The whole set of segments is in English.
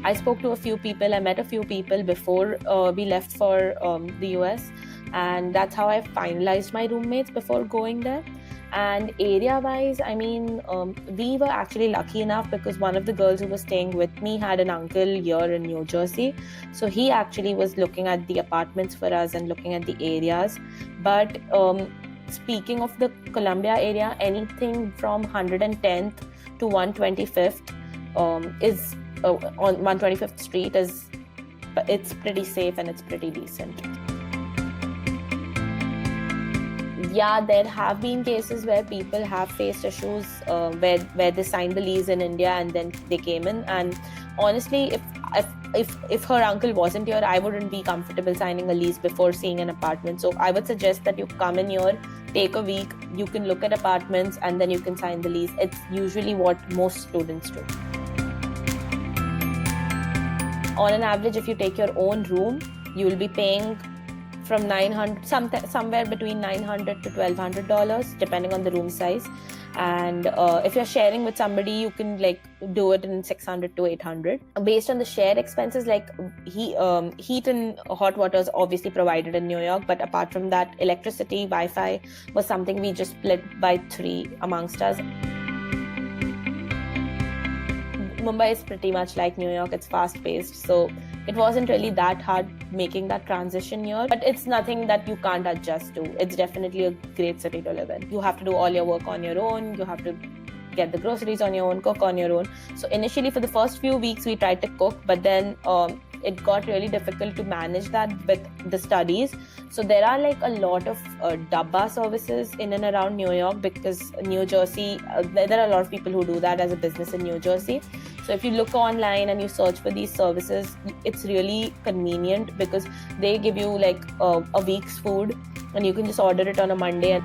I spoke to a few people, I met a few people before we left for the US, and that's how I finalized my roommates before going there. And area-wise, I mean, we were actually lucky enough because one of the girls who was staying with me had an uncle here in New Jersey. So he actually was looking at the apartments for us and looking at the areas. But speaking of the Columbia area, anything from 110th to 125th is on 125th Street it's pretty safe and it's pretty decent. Yeah, there have been cases where people have faced issues where they signed the lease in India and then they came in. And honestly, if her uncle wasn't here, I wouldn't be comfortable signing a lease before seeing an apartment. So I would suggest that you come in here, take a week, you can look at apartments, and then you can sign the lease. It's usually what most students do. On an average, if you take your own room, you will be paying from somewhere between $900 to $1,200, depending on the room size. And if you're sharing with somebody, you can do it in $600 to $800. Based on the shared expenses, heat and hot water is obviously provided in New York, but apart from that, electricity, Wi-Fi was something we just split by 3 amongst us. Mumbai is pretty much like New York. It's fast-paced, so it wasn't really that hard making that transition here. But it's nothing that you can't adjust to. It's definitely a great city to live in. You have to do all your work on your own. You have to get the groceries on your own, cook on your own. So initially, for the first few weeks, we tried to cook, but then it got really difficult to manage that with the studies. So there are a lot of dabba services in and around New York, because New Jersey, there are a lot of people who do that as a business in New Jersey. So if you look online and you search for these services, it's really convenient because they give you a week's food and you can just order it on a Monday.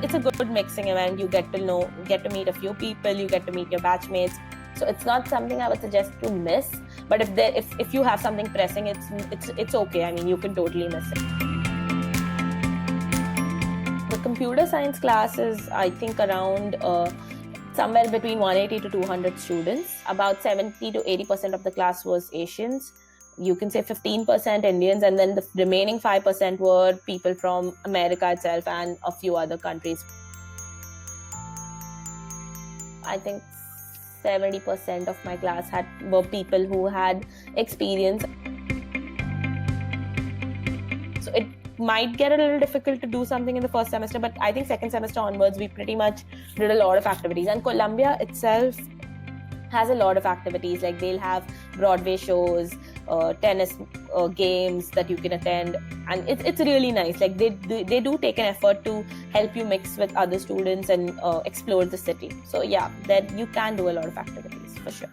It's a good mixing event. You get to meet a few people, you get to meet your batchmates. So it's not something I would suggest to miss. But if you have something pressing, it's okay. I mean, you can totally miss it. The computer science class is, I think, around somewhere between 180 to 200 students. About 70 to 80% of the class was Asians. You can say 15% Indians, and then the remaining 5% were people from America itself and a few other countries. I think 70% of my class were people who had experience. So it might get a little difficult to do something in the first semester, but I think second semester onwards, we pretty much did a lot of activities. And Columbia itself has a lot of activities. They'll have Broadway shows, tennis games that you can attend, and it's really nice. They do take an effort to help you mix with other students and explore the city. So yeah, that you can do a lot of activities for sure.